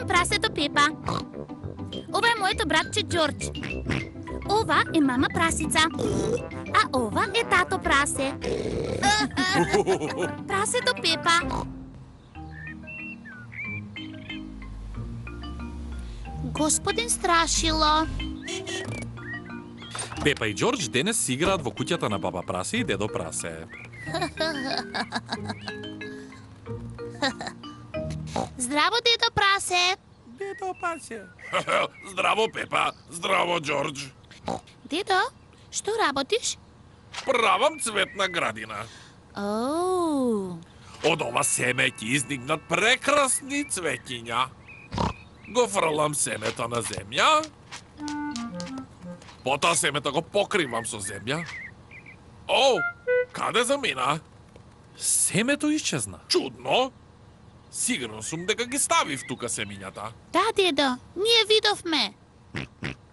прасето Пепа. Ова е моето братче Џорџ. Ова е мама прасица. А ова е тато прасе. Прасето Пепа. Господин Страшило. Пепа и Џорџ денес си играат во куќата на баба Прасе и дедо Прасе. Здраво, дедо Прасе. Дедо Прасе. Здраво, Пепа. Здраво, Џорџ. Дедо, што работиш? Правам цветна градина. Оу. Од ова семе ќе изникнат прекрасни цветиња. Го фрлам семето на земја. Потоа семето го покривам со земја. Оу, каде замина? Семето исчезна. Чудно. Сигурно сум дека ги ставив тука семињата. Да, дедо, ние видовме.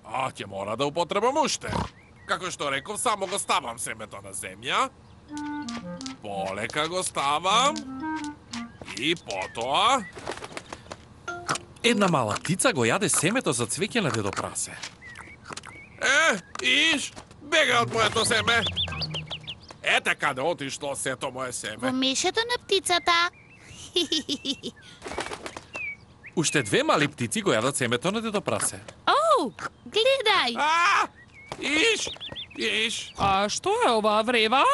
А, ќе мора да употребам уште. Како што реков, само го ставам семето на земја. Полека го ставам. И потоа... Една мала птица го јаде семето за цвеќе на дедо Прасе. Иш, бега од моето семе. Ете каде отишло сето мое Во семе. мешето на птицата. Уште две мали птици го јадат семето на дедо Прасе. Оу, гледај. Иш, А што е ова врева?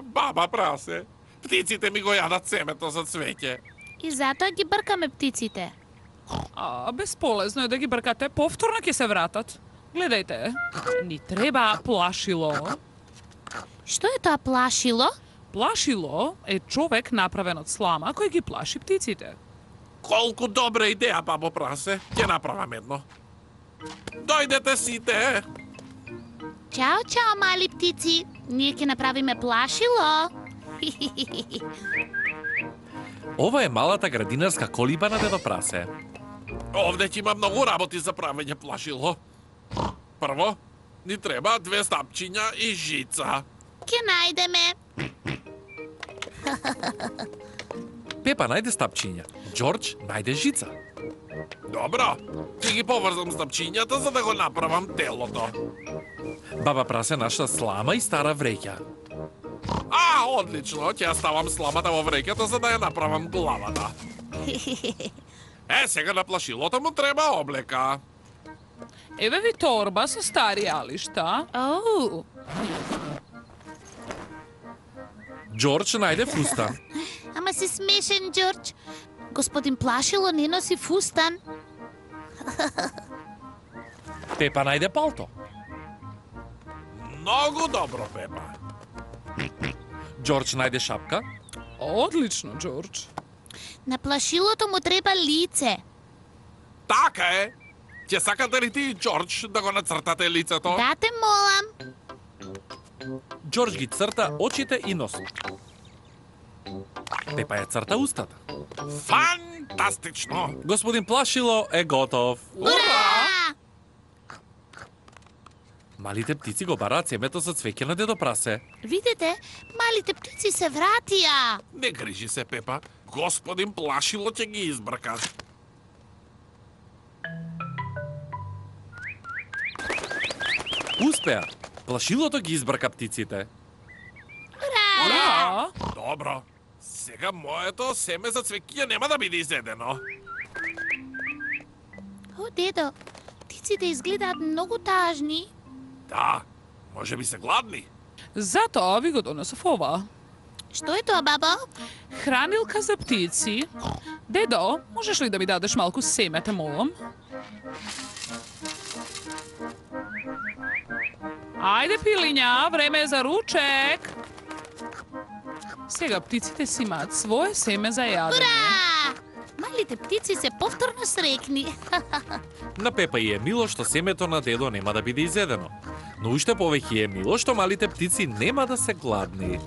баба Прасе. Птиците ми го јадат семето за цвеќе. И затоа ги бркаме птиците. Бесполезно е да ги бркате, повторно ќе се вратат. Гледајте, ни треба плашило. Што е тоа плашило? Плашило е човек направен од слама кој ги плаши птиците. Колку добра идеја, бабо Прасе. Ќе направам едно. Дојдете сите. Чао, чао, мали птици. Ние ќе направиме плашило. Ова е малата градинарска колиба на дедо Прасе. Овде ќе има многу работи за правење плашило. Прво, ни треба 2 стапчиња и жица. Ќе најдеме. Пепа најде стапчиња, Џорџ најде жица. Добро, ќе ги поврзам стапчињата за да го направам телото. Баба Прасе нашла слама и стара вреќа. Одлично, ќе ја ставам сламата во вреќата за да ја направам главата. Сега на плашилото му треба облека. Еве ви торба со стари алишта. Оу. Џорџ најде фустан. Ама си смешен, Џорџ. Господин Плашило не носи фустан. Пепа најде палто. Многу добро, Пепа. Џорџ најде шапка. Одлично, Џорџ. На плашилото му треба лице. Така е. Ќе сакате ли ти, Џорџ, да го нацртате лицето? Да те молам. Џорџ ги црта очите и носот. Пепа ја црта устата. Фантастично! Господин Плашило е готов. Ура! Малите птици го бараат семето за цвеќе на дедо Прасе. Видете, малите птици се вратија. Не грижи се, Пепа. Господин Плашило ќе ги избрка. Успеа. Плашилото ги избрка птиците. Ура! Добро. Сега моето семе за цвеќиња нема да биде изедено. О, дедо, птиците изгледаат многу тажни. Да, може би се гладни. Затоа ви го донесов ова. Што е тоа, бабо? Хранилка за птици. Дедо, можеш ли да ми дадеш малку семе, те молам? Ајде, пилиња, време е за ручек. Сега птиците си имаат свое семе за јадење. Ура! Малите птици се повторно срекни. На Пепа и е мило што семето на дедо нема да биде изедено. Но уште повеќе е мило што малите птици нема да се гладни.